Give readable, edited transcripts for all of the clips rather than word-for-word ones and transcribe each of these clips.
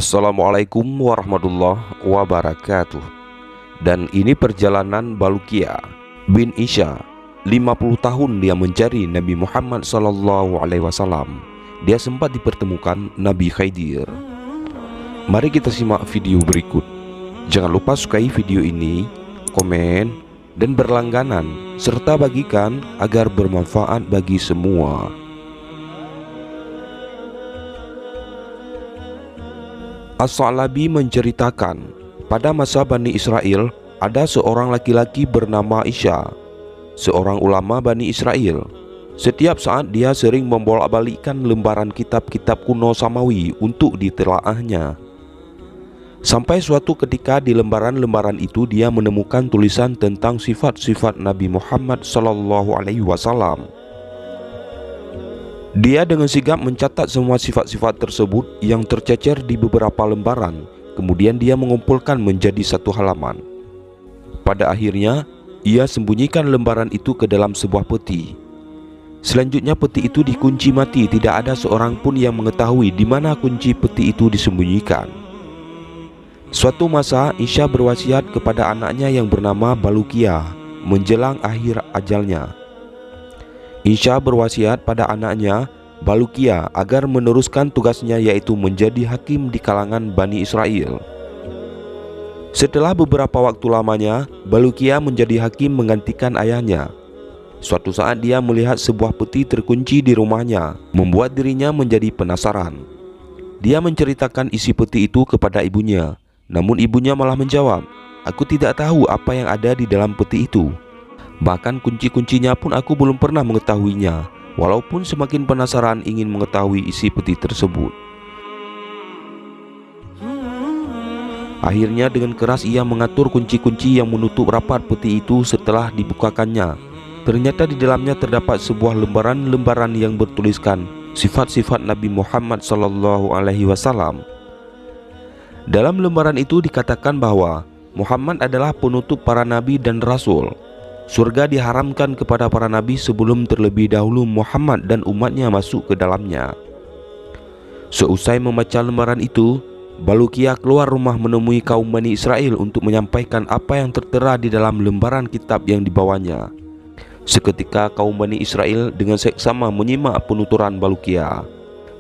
Assalamualaikum warahmatullahi wabarakatuh. Dan ini perjalanan Balukia bin Isya. 50 tahun dia mencari Nabi Muhammad SAW. Dia sempat dipertemukan Nabi Khidir. Mari kita simak video berikut. Jangan lupa sukai video ini, komen, dan berlangganan, serta bagikan agar bermanfaat bagi semua. As-Sa'labi menceritakan, pada masa Bani Israel ada seorang laki-laki bernama Isya, seorang ulama Bani Israel. Setiap saat dia sering membolak-balikkan lembaran kitab-kitab kuno Samawi untuk ditelaahnya. Sampai suatu ketika di lembaran-lembaran itu dia menemukan tulisan tentang sifat-sifat Nabi Muhammad SAW. Dia dengan sigap mencatat semua sifat-sifat tersebut yang tercecer di beberapa lembaran. Kemudian dia mengumpulkan menjadi satu halaman. Pada akhirnya ia sembunyikan lembaran itu ke dalam sebuah peti. Selanjutnya peti itu dikunci mati. Tidak ada seorang pun yang mengetahui di mana kunci peti itu disembunyikan. Suatu masa Isya berwasiat kepada anaknya yang bernama Balukia menjelang akhir ajalnya. Isya berwasiat pada anaknya Balukia agar meneruskan tugasnya, yaitu menjadi hakim di kalangan Bani Israel. Setelah beberapa waktu lamanya, Balukia menjadi hakim menggantikan ayahnya. Suatu saat dia melihat sebuah peti terkunci di rumahnya, membuat dirinya menjadi penasaran. Dia menceritakan isi peti itu kepada ibunya, namun ibunya malah menjawab, "Aku tidak tahu apa yang ada di dalam peti itu. Bahkan kunci-kuncinya pun aku belum pernah mengetahuinya, walaupun semakin penasaran ingin mengetahui isi peti tersebut." Akhirnya dengan keras ia mengatur kunci-kunci yang menutup rapat peti itu. Setelah dibukakannya, ternyata di dalamnya terdapat sebuah lembaran-lembaran yang bertuliskan sifat-sifat Nabi Muhammad SAW. Dalam lembaran itu dikatakan bahwa Muhammad adalah penutup para nabi dan rasul. Surga diharamkan kepada para nabi sebelum terlebih dahulu Muhammad dan umatnya masuk ke dalamnya. Seusai membaca lembaran itu, Balukia keluar rumah menemui kaum Bani Israel untuk menyampaikan apa yang tertera di dalam lembaran kitab yang dibawanya. Seketika kaum Bani Israel dengan seksama menyimak penuturan Balukia.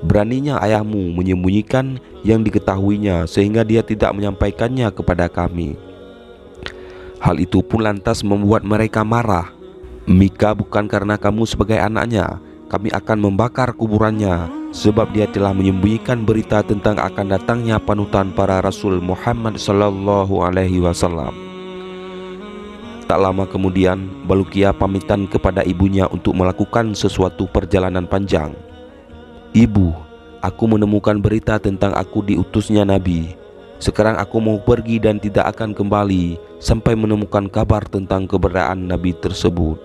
"Beraninya ayahmu menyembunyikan yang diketahuinya sehingga dia tidak menyampaikannya kepada kami. Hal itu pun lantas membuat mereka marah. Mika bukan karena kamu sebagai anaknya, kami akan membakar kuburannya, sebab dia telah menyembunyikan berita tentang akan datangnya panutan para Rasul Muhammad SAW." Tak lama kemudian Balukia pamitan kepada ibunya untuk melakukan sesuatu perjalanan panjang. "Ibu, aku menemukan berita tentang aku diutusnya Nabi. Sekarang aku mau pergi dan tidak akan kembali sampai menemukan kabar tentang keberadaan Nabi tersebut."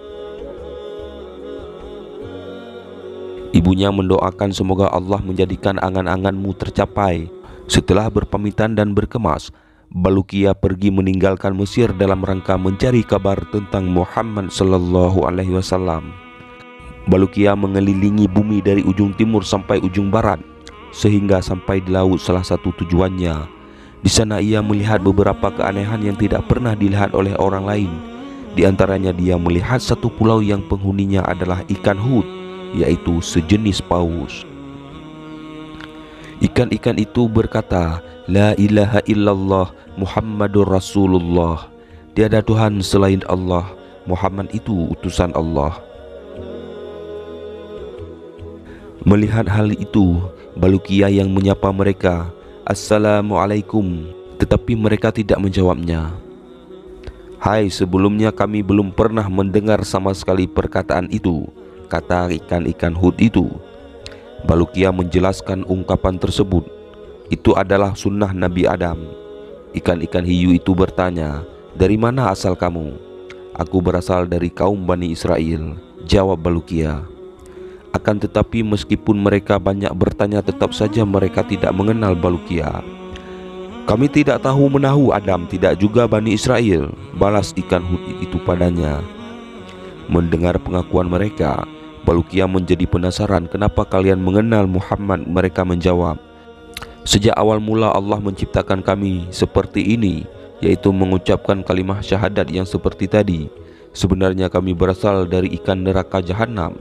Ibunya mendoakan semoga Allah menjadikan angan-anganmu tercapai. Setelah berpamitan dan berkemas, Balukia pergi meninggalkan Mesir dalam rangka mencari kabar tentang Muhammad SAW. Balukia mengelilingi bumi dari ujung timur sampai ujung barat, sehingga sampai di laut salah satu tujuannya. Di sana ia melihat beberapa keanehan yang tidak pernah dilihat oleh orang lain. Di antaranya dia melihat satu pulau yang penghuninya adalah ikan hut, yaitu sejenis paus. Ikan-ikan itu berkata, "La ilaha illallah Muhammadur Rasulullah." Tiada Tuhan selain Allah, Muhammad itu utusan Allah. Melihat hal itu, Balukia yang menyapa mereka, "Assalamualaikum," tetapi mereka tidak menjawabnya. "Hai, sebelumnya kami belum pernah mendengar sama sekali perkataan itu," kata ikan-ikan hut itu. Balukia menjelaskan ungkapan tersebut. "Itu adalah sunnah Nabi Adam." Ikan-ikan hiu itu bertanya, "Dari mana asal kamu?" "Aku berasal dari kaum Bani Israel," jawab Balukia. Akan tetapi meskipun mereka banyak bertanya, tetap saja mereka tidak mengenal Balukia. "Kami tidak tahu menahu Adam, tidak juga Bani Israel," balas ikan hut itu padanya. Mendengar pengakuan mereka, Balukia menjadi penasaran, "Kenapa kalian mengenal Muhammad?" Mereka menjawab, Sejak awal mula Allah menciptakan kami seperti ini, yaitu mengucapkan kalimah syahadat yang seperti tadi. Sebenarnya kami berasal dari ikan neraka jahanam.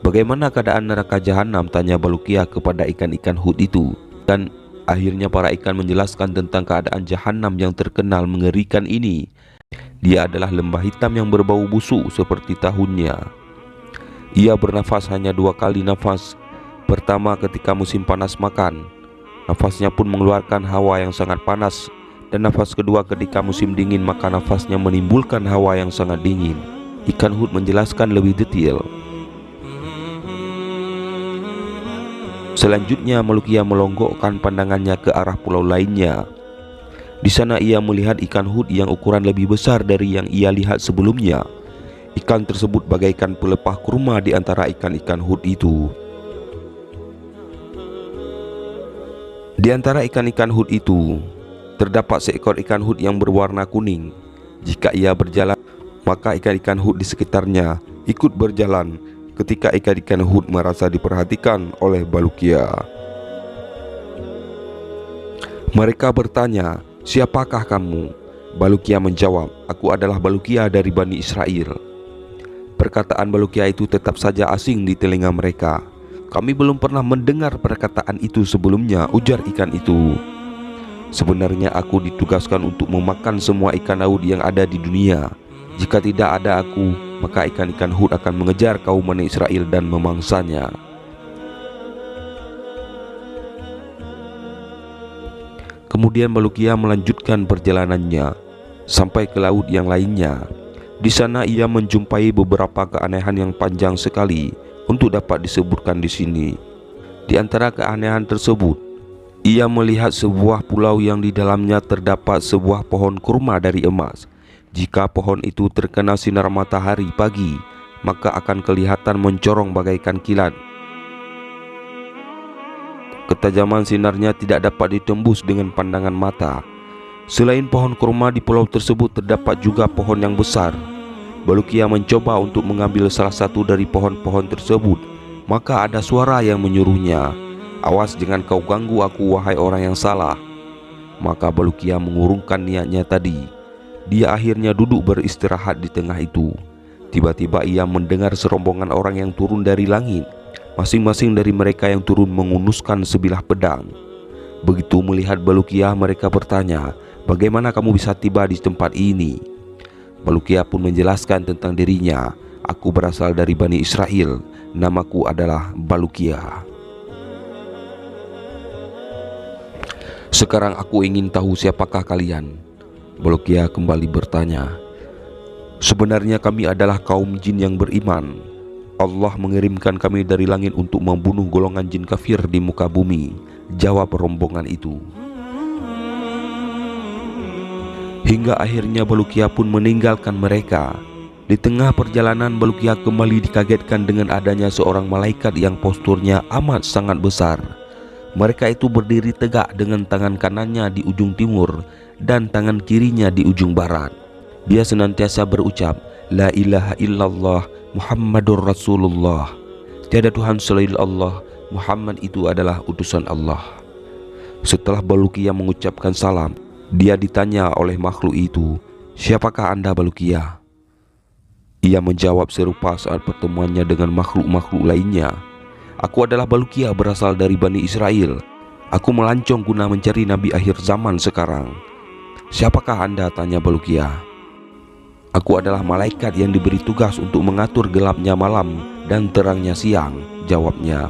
Bagaimana keadaan neraka jahanam? Tanya Baluqiyah kepada ikan-ikan Hud itu. Dan akhirnya para ikan menjelaskan tentang keadaan jahanam yang terkenal mengerikan ini. Dia adalah lembah hitam yang berbau busuk seperti tahunnya. Ia bernafas hanya 2 kali nafas. Pertama ketika musim panas makan, nafasnya pun mengeluarkan hawa yang sangat panas. Dan nafas kedua ketika musim dingin, maka nafasnya menimbulkan hawa yang sangat dingin. Ikan Hud menjelaskan lebih detail. Selanjutnya Baluqiyah melonggokkan pandangannya ke arah pulau lainnya. Di sana ia melihat ikan Hud yang ukuran lebih besar dari yang ia lihat sebelumnya. Ikan tersebut bagaikan pelepah kurma di antara ikan-ikan Hud itu. Di antara ikan-ikan Hud itu terdapat seekor ikan Hud yang berwarna kuning. Jika ia berjalan, maka ikan-ikan Hud di sekitarnya ikut berjalan. Ketika ikan-ikan Hud merasa diperhatikan oleh Baluqiyah, mereka bertanya, "Siapakah kamu?" Baluqiyah menjawab, "Aku adalah Baluqiyah dari Bani Israel." Perkataan Baluqiyah itu tetap saja asing di telinga mereka. "Kami belum pernah mendengar perkataan itu sebelumnya," ujar ikan itu. "Sebenarnya aku ditugaskan untuk memakan semua ikan laut yang ada di dunia. Jika tidak ada aku, maka ikan-ikan Hud akan mengejar kaum Bani Israel dan memangsanya." Kemudian Baluqiyah melanjutkan perjalanannya sampai ke laut yang lainnya. Di sana ia menjumpai beberapa keanehan yang panjang sekali untuk dapat disebutkan di sini. Di antara keanehan tersebut, ia melihat sebuah pulau yang di dalamnya terdapat sebuah pohon kurma dari emas. Jika pohon itu terkena sinar matahari pagi, maka akan kelihatan mencorong bagaikan kilat. Ketajaman sinarnya tidak dapat ditembus dengan pandangan mata. Selain pohon kurma, di pulau tersebut terdapat juga pohon yang besar. Baluqiyah mencoba untuk mengambil salah satu dari pohon-pohon tersebut. Maka ada suara yang menyuruhnya, "Awas, jangan kau ganggu aku, wahai orang yang salah." Maka Baluqiyah mengurungkan niatnya tadi. Dia akhirnya duduk beristirahat di tengah itu. Tiba-tiba ia mendengar serombongan orang yang turun dari langit. Masing-masing dari mereka yang turun mengunuskan sebilah pedang. Begitu melihat Baluqiyah, mereka bertanya, "Bagaimana kamu bisa tiba di tempat ini?" Baluqiyah pun menjelaskan tentang dirinya. "Aku berasal dari Bani Israel. Namaku adalah Baluqiyah. Sekarang aku ingin tahu siapakah kalian?" Baluqiyah kembali bertanya, "Sebenarnya kami adalah kaum jin yang beriman. Allah mengirimkan kami dari langit untuk membunuh golongan jin kafir di muka bumi," jawab rombongan itu. Hingga akhirnya Baluqiyah pun meninggalkan mereka. Di tengah perjalanan, Baluqiyah kembali dikagetkan dengan adanya seorang malaikat yang posturnya amat sangat besar. Mereka itu berdiri tegak dengan tangan kanannya di ujung timur dan tangan kirinya di ujung barat. Dia senantiasa berucap, "La ilaha illallah Muhammadur Rasulullah." Tiada Tuhan selain Allah, Muhammad itu adalah utusan Allah. Setelah Baluqiyah mengucapkan salam, dia ditanya oleh makhluk itu, "Siapakah Anda, Baluqiyah?" Ia menjawab serupa saat pertemuannya dengan makhluk-makhluk lainnya, "Aku adalah Baluqiyah, berasal dari Bani Israel. Aku melancong guna mencari Nabi akhir zaman sekarang." "Siapakah Anda?" tanya Baluqiyah. "Aku adalah malaikat yang diberi tugas untuk mengatur gelapnya malam dan terangnya siang," jawabnya.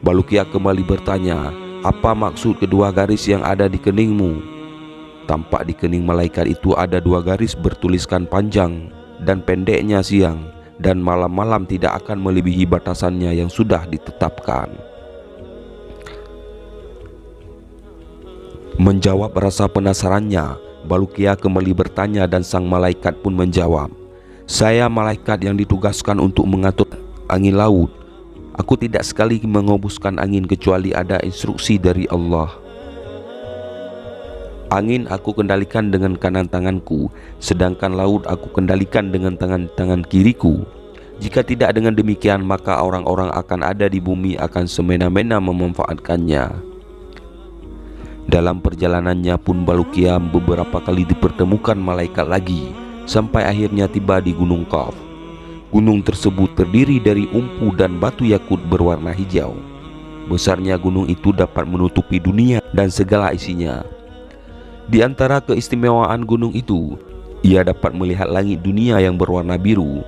Baluqiyah kembali bertanya, "Apa maksud kedua garis yang ada di keningmu?" Tampak di kening malaikat itu ada 2 garis bertuliskan panjang dan pendeknya siang dan malam-malam tidak akan melebihi batasannya yang sudah ditetapkan. Menjawab rasa penasarannya, Baluqiyah kembali bertanya dan sang malaikat pun menjawab, "Saya malaikat yang ditugaskan untuk mengatur angin laut. Aku tidak sekali mengembuskan angin kecuali ada instruksi dari Allah. Angin aku kendalikan dengan kanan tanganku, sedangkan laut aku kendalikan dengan tangan kiriku. Jika tidak dengan demikian, maka orang-orang akan ada di bumi akan semena-mena memanfaatkannya." Dalam perjalanannya pun Balukia beberapa kali dipertemukan malaikat lagi, sampai akhirnya tiba di Gunung Qaf. Gunung tersebut terdiri dari umpu dan batu yakut berwarna hijau. Besarnya gunung itu dapat menutupi dunia dan segala isinya. Di antara keistimewaan gunung itu, ia dapat melihat langit dunia yang berwarna biru.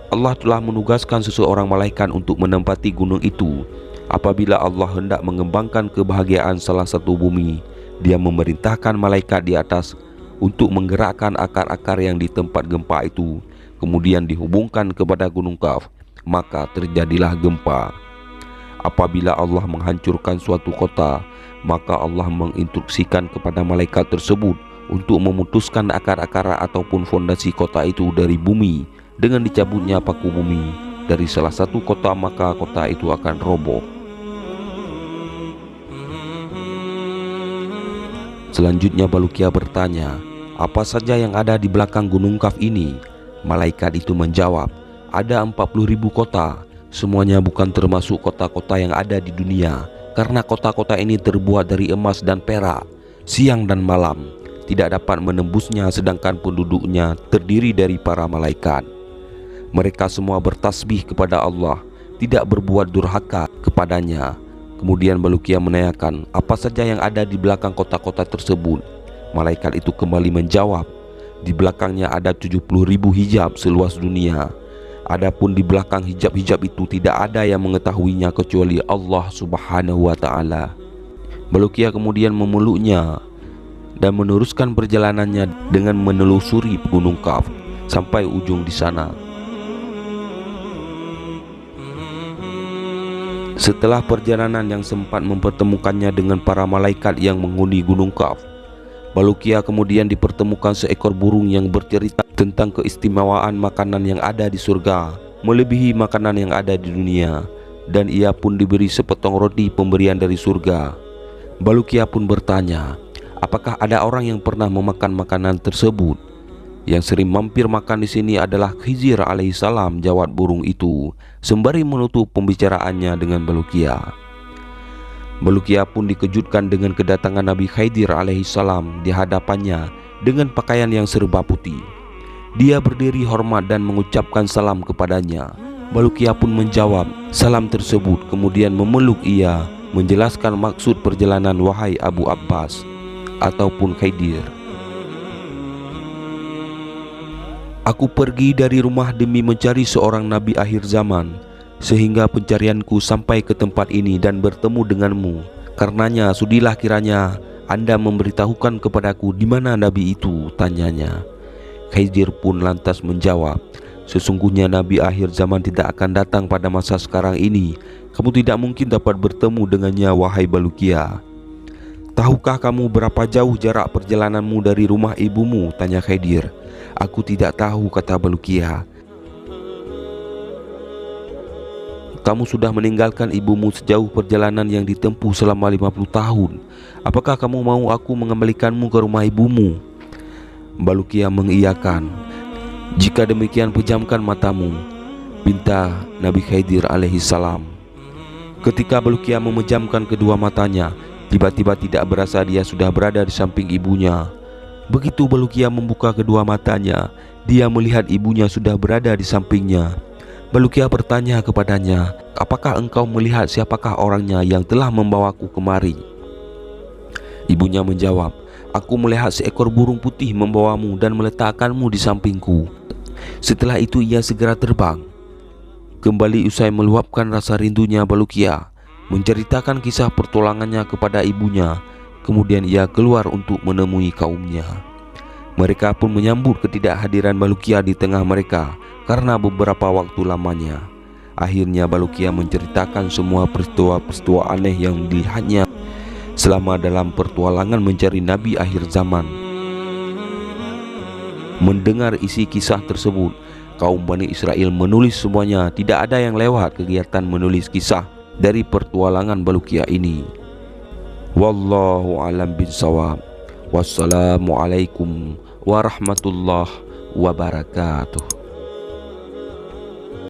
Allah telah menugaskan seseorang malaikat untuk menempati gunung itu. Apabila Allah hendak mengembangkan kebahagiaan salah satu bumi, Dia memerintahkan malaikat di atas untuk menggerakkan akar-akar yang di tempat gempa itu, kemudian dihubungkan kepada Gunung Qaf, maka terjadilah gempa. Apabila Allah menghancurkan suatu kota, maka Allah menginstruksikan kepada malaikat tersebut untuk memutuskan akar-akar ataupun fondasi kota itu dari bumi. Dengan dicabutnya paku bumi dari salah satu kota, maka kota itu akan roboh. Selanjutnya Balukia bertanya, apa saja yang ada di belakang Gunung Qaf ini? Malaikat itu menjawab, ada 40.000 kota. Semuanya bukan termasuk kota-kota yang ada di dunia, karena kota-kota ini terbuat dari emas dan perak. Siang dan malam tidak dapat menembusnya, sedangkan penduduknya terdiri dari para malaikat. Mereka semua bertasbih kepada Allah, tidak berbuat durhaka kepadanya. Kemudian Balukia menanyakan, apa saja yang ada di belakang kota-kota tersebut? Malaikat itu kembali menjawab, di belakangnya ada 70.000 hijab seluas dunia. Adapun di belakang hijab-hijab itu tidak ada yang mengetahuinya kecuali Allah Subhanahu wa Ta'ala. Balukia kemudian memeluknya dan meneruskan perjalanannya dengan menelusuri Gunung Qaf sampai ujung di sana. Setelah perjalanan yang sempat mempertemukannya dengan para malaikat yang menghuni Gunung Qaf, Balukia kemudian dipertemukan seekor burung yang bercerita tentang keistimewaan makanan yang ada di surga melebihi makanan yang ada di dunia, dan ia pun diberi sepotong roti pemberian dari surga. Balukia pun bertanya, apakah ada orang yang pernah memakan makanan tersebut? Yang sering mampir makan di sini adalah Khidir alaihissalam, jawab burung itu sembari menutup pembicaraannya dengan Balukia. Balukia pun dikejutkan dengan kedatangan Nabi Khidir alaihissalam di hadapannya dengan pakaian yang serba putih. Dia berdiri hormat dan mengucapkan salam kepadanya. Balukia pun menjawab salam tersebut, kemudian memeluk ia, menjelaskan maksud perjalanan wahai Abu Abbas ataupun Khidir. Aku pergi dari rumah demi mencari seorang nabi akhir zaman, sehingga pencarianku sampai ke tempat ini dan bertemu denganmu. Karenanya sudilah kiranya Anda memberitahukan kepadaku di mana nabi itu, tanyanya. Khidir pun lantas menjawab, sesungguhnya nabi akhir zaman tidak akan datang pada masa sekarang ini. Kamu tidak mungkin dapat bertemu dengannya, wahai Balukia. Tahukah kamu berapa jauh jarak perjalananmu dari rumah ibumu, tanya Khidir. Aku tidak tahu, kata Balukia. Kamu sudah meninggalkan ibumu sejauh perjalanan yang ditempuh selama 50 tahun. Apakah kamu mau aku mengembalikanmu ke rumah ibumu? Balukia mengiyakan. Jika demikian pejamkan matamu, pinta Nabi Khidir alaihissalam. Ketika Balukia memejamkan kedua matanya, tiba-tiba tidak berasa dia sudah berada di samping ibunya. Begitu Balukia membuka kedua matanya, dia melihat ibunya sudah berada di sampingnya. Balukia bertanya kepadanya, apakah engkau melihat siapakah orangnya yang telah membawaku kemari? Ibunya menjawab, aku melihat seekor burung putih membawamu dan meletakkanmu di sampingku. Setelah itu ia segera terbang. Kembali usai meluapkan rasa rindunya, Balukia menceritakan kisah pertolongannya kepada ibunya. Kemudian ia keluar untuk menemui kaumnya. Mereka pun menyambut ketidakhadiran Balukia di tengah mereka karena beberapa waktu lamanya. Akhirnya Balukia menceritakan semua peristiwa-peristiwa aneh yang dilihatnya selama dalam pertualangan mencari nabi akhir zaman. Mendengar isi kisah tersebut, kaum Bani Israel menulis semuanya. Tidak ada yang lewat kegiatan menulis kisah dari pertualangan Balukia ini. Wallahu a'lam bishawab. Wassalamualaikum warahmatullahi wabarakatuh.